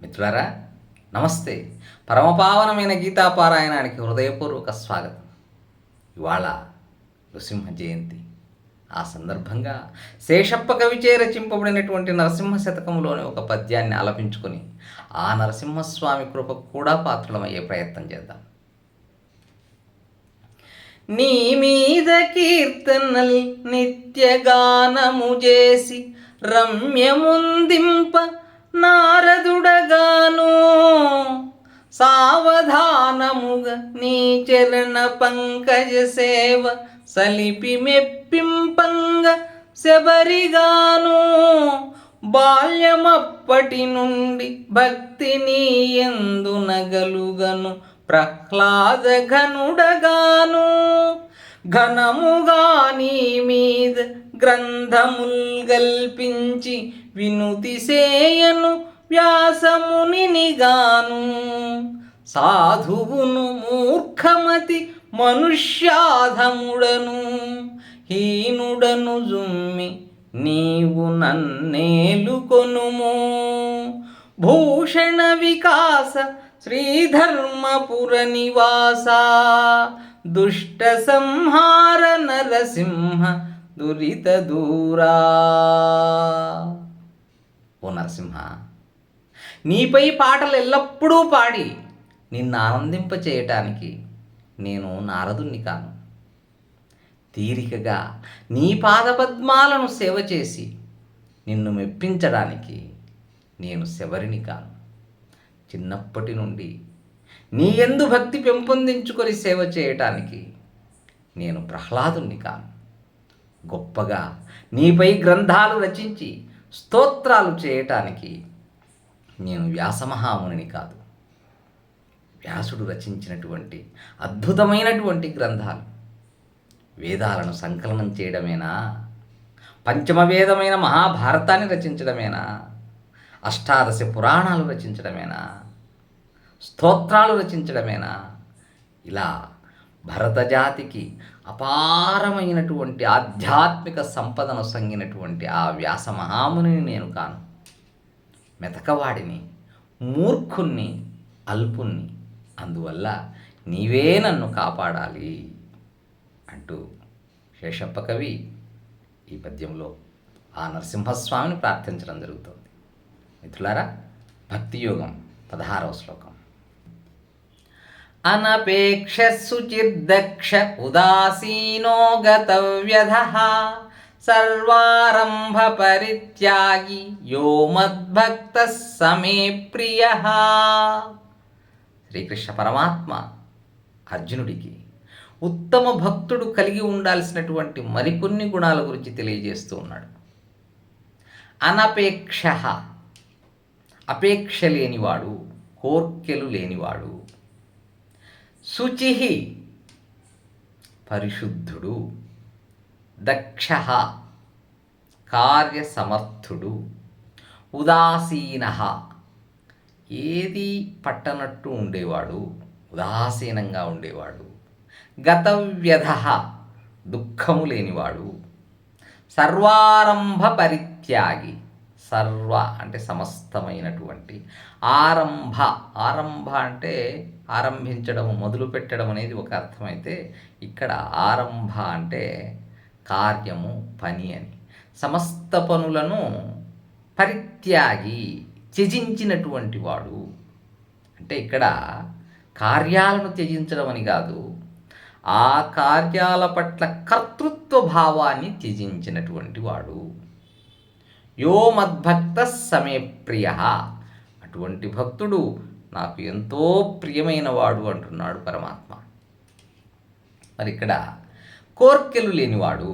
మిత్రులారా, నమస్తే. పరమపావనమైన గీతాపారాయణానికి హృదయపూర్వక స్వాగతం. ఇవాళ నృసింహ జయంతి. ఆ సందర్భంగా శేషప్ప కవిచే రచింపబడినటువంటి నరసింహ శతకంలోని ఒక పద్యాన్ని ఆలపించుకొని ఆ నరసింహస్వామి కృపకు కూడా పాత్రలమయ్యే ప్రయత్నం చేద్దాం. నీ మీద కీర్తనల్ నిత్యగానము చేసి రమ్యముందింప నారదుడగాను సావధానముగా నీ చరణ పంకజ సేవ సలిపి మెప్పింపంగ శబరిగాను బాల్యమప్పటి నుండి భక్తిని ఎందునగలుగను ప్రహ్లాద ఘనుడగాను ఘనముగా నీ మీద గ్రంథముల్ గల్పించి వినుతి సేయను వ్యాసమునిగాను సాధువును మూర్ఖమతి మనుష్యాధముడను హీనుడను జుమ్మి నీవు నన్నేలుకొనుము భూషణ వికాస శ్రీధర్మపుర నివాస దుష్ట సంహార నరసింహ దురిత దూరా. ఓ నరసింహ, నీపై పాటలు ఎల్లప్పుడూ పాడి నిన్ను ఆనందింప చేయటానికి నేను నారదుణ్ణి కాను. తీరికగా నీ పాదపద్మాలను సేవ చేసి నిన్ను మెప్పించడానికి నేను శబరిని కాను. చిన్నప్పటి నుండి నీ యందు భక్తి పెంపొందించుకొని సేవ చేయటానికి నేను ప్రహ్లాదుని కాను. గొప్పగా నీపై గ్రంథాలు రచించి స్తోత్రాలు చేయటానికి నేను వ్యాసమహామునిని కాదు. వ్యాసుడు రచించినటువంటి అద్భుతమైనటువంటి గ్రంథాలు వేదాలను సంకలనం చేయడమేనా? పంచమ వేదమైన మహాభారతాన్ని రచించడమేనా? అష్టాదశ పురాణాలు రచించడమేనా? స్తోత్రాలు రచించడమేనా? ఇలా భరతజాతికి అపారమైనటువంటి ఆధ్యాత్మిక సంపదను సంగినటువంటి ఆ వ్యాస మహామునిని నేను కాను. మెతకవాడిని, మూర్ఖుణ్ణి, అల్పుణ్ణి. అందువల్ల నీవే నన్ను కాపాడాలి అంటూ శేషప్ప కవి ఈ పద్యంలో ఆ నరసింహస్వామిని ప్రార్థించడం జరుగుతుంది. మిత్రులారా, భక్తియోగం 16వ శ్లోకం. అనపేక్ష శుచిర్దక్ష ఉదాసీనో గతవ్యధః సర్వారంభ పరిత్యాగి యో మద్భక్తః సమే ప్రియః. శ్రీకృష్ణ పరమాత్మ అర్జునుడికి ఉత్తమ భక్తుడు కలిగి ఉండాల్సినటువంటి మరికొన్ని గుణాల గురించి తెలియజేస్తూ ఉన్నాడు. అనపేక్ష, అపేక్ష లేనివాడు, కోర్కెలు లేనివాడు. శుచి, పరిశుద్ధుడు. దక్ష, కార్యసమర్థుడు. ఉదాసీన, ఏది పట్టనట్టు ఉండేవాడు, ఉదాసీనంగా ఉండేవాడు. గతవ్యధ, దుఃఖము లేనివాడు. సర్వారంభ పరిత్యాగి, సర్వ అంటే సమస్తమైనటువంటి. ఆరంభ, ఆరంభ అంటే ఆరంభించడం, మొదలు పెట్టడం అనేది ఒక అర్థమైతే ఇక్కడ ఆరంభ అంటే కార్యము, పని అని. సమస్త పనులను పరిత్యాగి, త్యజించినటువంటి వాడు. అంటే ఇక్కడ కార్యాలను త్యజించడం అని కాదు, ఆ కార్యాల పట్ల కర్తృత్వ భావాన్ని త్యజించినటువంటి వాడు. యో మద్భక్త సమే ప్రియ, అటువంటి భక్తుడు నాకు ఎంతో ప్రియమైన వాడు అంటున్నాడు పరమాత్మ. మరి ఇక్కడ కోర్కెలు లేనివాడు.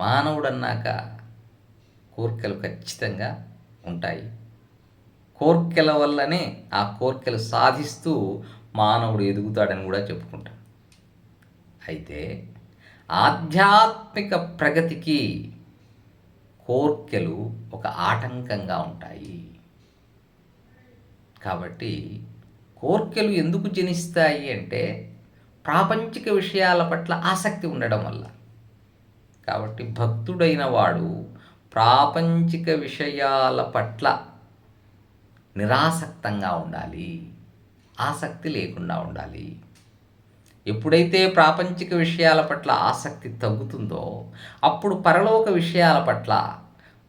మానవుడన్నాక కోర్కెలు ఖచ్చితంగా ఉంటాయి. కోర్కెల వల్లనే ఆ కోర్కెలు సాధిస్తూ మానవుడు ఎదుగుతాడని కూడా చెప్పుకుంటాం. అయితే ఆధ్యాత్మిక ప్రగతికి కోర్కెలు ఒక ఆటంకంగా ఉంటాయి. కాబట్టి కోర్కెలు ఎందుకు జనిస్తాయి అంటే ప్రాపంచిక విషయాల పట్ల ఆసక్తి ఉండడం వల్ల. కాబట్టి భక్తుడైన వాడు ప్రాపంచిక విషయాల పట్ల నిరాసక్తంగా ఉండాలి, ఆసక్తి లేకుండా ఉండాలి. ఎప్పుడైతే ప్రాపంచిక విషయాల పట్ల ఆసక్తి తగ్గుతుందో అప్పుడు పరలోక విషయాల పట్ల,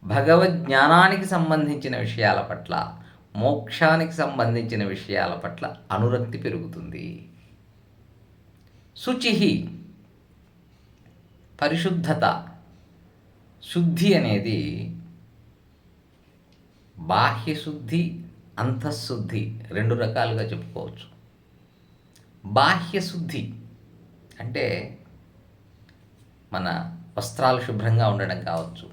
భగవద్ జ్ఞానానికి సంబంధించిన విషయాల పట్ల, మోక్షానికి సంబంధించిన విషయాల పట్ల అనురక్తి పెరుగుతుంది. శుచిహి, పరిశుద్ధత, శుద్ధి అనేది బాహ్యశుద్ధి, అంతఃశుద్ధి రెండు రకాలుగా చెప్పుకోవచ్చు. బాహ్యశుద్ధి అంటే మన వస్త్రాలు శుభ్రంగా ఉండడం కావచ్చు,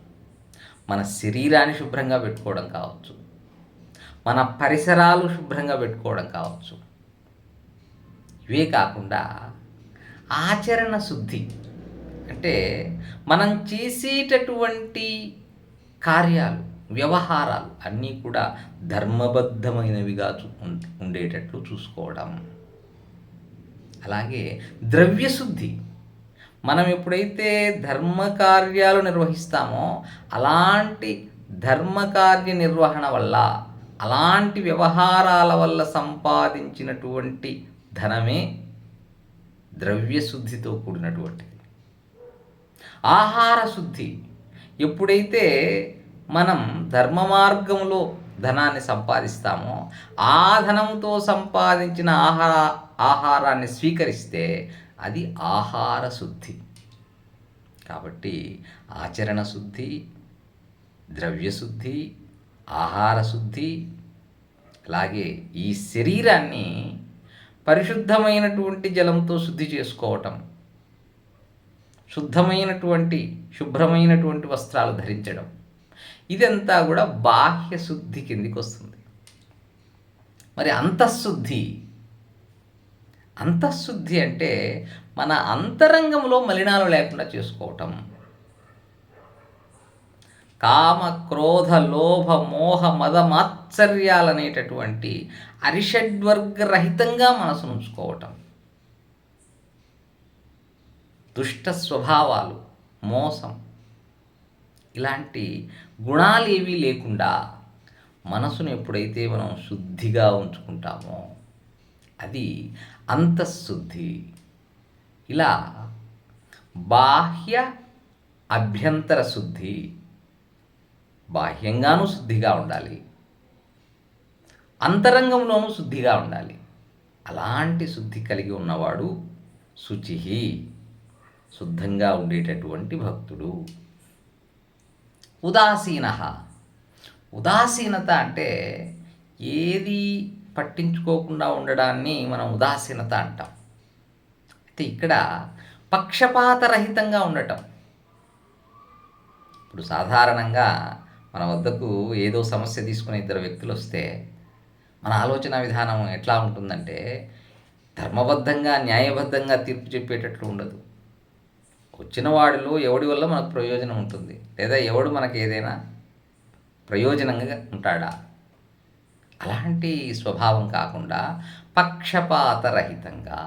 మన శరీరాన్ని శుభ్రంగా పెట్టుకోవడం కావచ్చు, మన పరిసరాలు శుభ్రంగా పెట్టుకోవడం కావచ్చు. ఇవే కాకుండా ఆచరణ శుద్ధి అంటే మనం చేసేటటువంటి కార్యాలు, వ్యవహారాలు అన్నీ కూడా ధర్మబద్ధమైనవిగా ఉండేటట్లు చూసుకోవడం. అలాగే ద్రవ్యశుద్ధి, మనం ఎప్పుడైతే ధర్మకార్యాలు నిర్వహిస్తామో అలాంటి ధర్మకార్య నిర్వహణ వల్ల, అలాంటి వ్యవహారాల వల్ల సంపాదించినటువంటి ధనమే ద్రవ్యశుద్ధితో కూడినటువంటిది. ఆహార శుద్ధి, ఎప్పుడైతే మనం ధర్మ మార్గంలో ధనాన్ని సంపాదిస్తామో ఆ ధనంతో సంపాదించిన ఆహారాన్ని స్వీకరిస్తే అది ఆహార శుద్ధి. కాబట్టి ఆచరణ శుద్ధి, ద్రవ్యశుద్ధి, ఆహార శుద్ధి, అలాగే ఈ శరీరాన్ని పరిశుద్ధమైనటువంటి జలంతో శుద్ధి చేసుకోవటం, శుభ్రమైనటువంటి వస్త్రాలు ధరించడం, ఇదంతా కూడా బాహ్య శుద్ధి కిందికి వస్తుంది. మరి అంతఃశుద్ధి అంటే మన అంతరంగంలో మలినాలు లేకుండా చేసుకోవటం. కామ, క్రోధ, లోభ, మోహ, మద, మాత్సర్యాలనేటటువంటి అరిషడ్వర్గరహితంగా మనసును ఉంచుకోవటం. దుష్ట స్వభావాలు, మోసం, ఇలాంటి గుణాలు ఏవీ లేకుండా మనసును ఎప్పుడైతే మనం శుద్ధిగా ఉంచుకుంటామో అది అంతఃశుద్ధి. ఇలా బాహ్య అభ్యంతర శుద్ధి, బాహ్యంగానూ శుద్ధిగా ఉండాలి, అంతరంగంలోనూ శుద్ధిగా ఉండాలి. అలాంటి శుద్ధి కలిగి ఉన్నవాడు శుచిహి, శుద్ధంగా ఉండేటటువంటి భక్తుడు. ఉదాసీనత అంటే ఏది పట్టించుకోకుండా ఉండడాన్ని మనం ఉదాసీనత అంటాం. అయితే ఇక్కడ పక్షపాతరహితంగా ఉండటం. ఇప్పుడు సాధారణంగా మన వద్దకు ఏదో సమస్య తీసుకునే ఇద్దరు వ్యక్తులు వస్తే మన ఆలోచన విధానం ఎట్లా ఉంటుందంటే ధర్మబద్ధంగా, న్యాయబద్ధంగా తీర్పు చెప్పేటట్లు ఉండదు. వచ్చిన వాడిలో ఎవడి వల్ల మనకు ప్రయోజనం ఉంటుంది, లేదా ఎవడు మనకు ఏదైనా ప్రయోజనంగా ఉంటాడా, అలాంటి స్వభావం కాకుండా పక్షపాతరహితంగా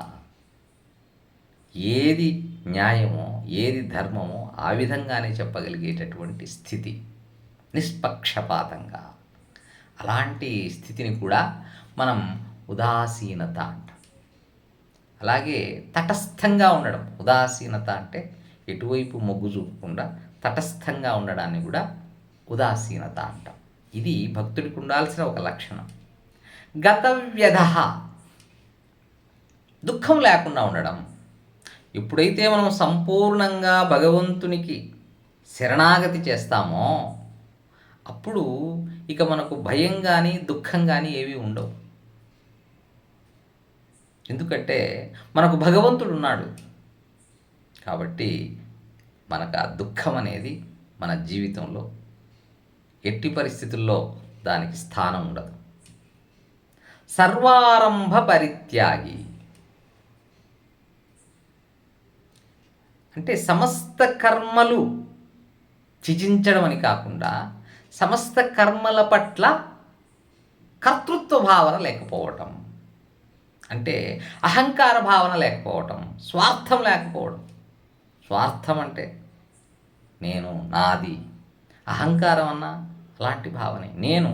ఏది న్యాయమో, ఏది ధర్మమో ఆ విధంగానే చెప్పగలిగేటటువంటి స్థితి, నిష్పక్షపాతంగా. అలాంటి స్థితిని కూడా మనం ఉదాసీనత అంటాం. అలాగే తటస్థంగా ఉండడం. ఉదాసీనత అంటే ఎటువైపు మొగ్గు చూపకుండా తటస్థంగా ఉండడాన్ని కూడా ఉదాసీనత అంటాం. ఇది భక్తుడికి ఉండాల్సిన ఒక లక్షణం. గతవ్యధ, దుఃఖం లేకుండా ఉండడం. ఎప్పుడైతే మనం సంపూర్ణంగా భగవంతునికి శరణాగతి చేస్తామో అప్పుడు ఇక మనకు భయం కానీ, దుఃఖం కానీ ఏవి ఉండవు. ఎందుకంటే మనకు భగవంతుడు ఉన్నాడు కాబట్టి మనకు ఆ దుఃఖం అనేది మన జీవితంలో ఎట్టి పరిస్థితుల్లో దానికి స్థానం ఉండదు. సర్వారంభ పరిత్యాగి అంటే సమస్త కర్మలు త్యజించడం అని కాకుండా సమస్త కర్మల పట్ల కర్తృత్వ భావన లేకపోవటం. అంటే అహంకార భావన లేకపోవటం, స్వార్థం లేకపోవడం. స్వార్థం అంటే నేను, నాది. అహంకారం అన్నా అలాంటి భావనే. నేను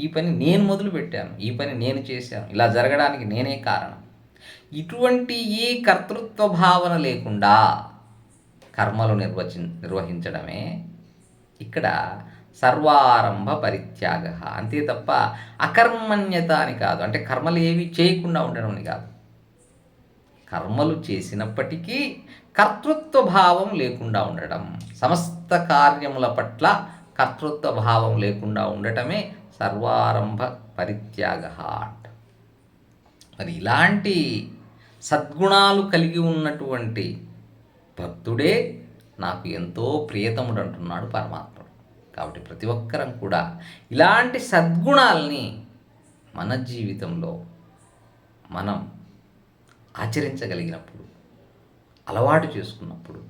ఈ పని నేను మొదలుపెట్టాను, ఈ పని నేను చేశాను, ఇలా జరగడానికి నేనే కారణం. ఇటువంటి ఈ కర్తృత్వ భావన లేకుండా కర్మలు నిర్వహించడమే ఇక్కడ సర్వారంభ పరిత్యాగ. అంతే తప్ప అకర్మణ్యత అని కాదు. అంటే కర్మలు ఏవి చేయకుండా ఉండడం అని కాదు. కర్మలు చేసినప్పటికీ కర్తృత్వ భావం లేకుండా ఉండడం, సమస్త కార్యముల పట్ల కర్తృత్వ భావం లేకుండా ఉండటమే సర్వారంభ పరిత్యాగ అంట. మరి ఇలాంటి సద్గుణాలు కలిగి ఉన్నటువంటి భక్తుడే నాకు ఎంతో ప్రియతముడు అంటున్నాడు పరమాత్ముడు. కాబట్టి ప్రతి ఒక్కరం కూడా ఇలాంటి సద్గుణాల్ని మన జీవితంలో మనం ఆచరించగలిగినప్పుడు, అలవాటు చేసుకున్నప్పుడు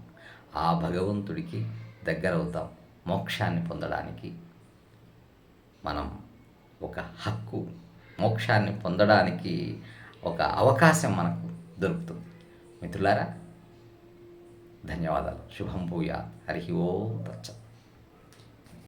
ఆ భగవంతుడికి దగ్గరవుతాం. మోక్షాన్ని పొందడానికి మనం ఒక హక్కు, మోక్షాన్ని పొందడానికి ఒక అవకాశం మనకు దొరుకుతుంది. మిత్రులారా, ధన్యవాదాలు. శుభం భూయాత్. హరి ఓం తత్సత్.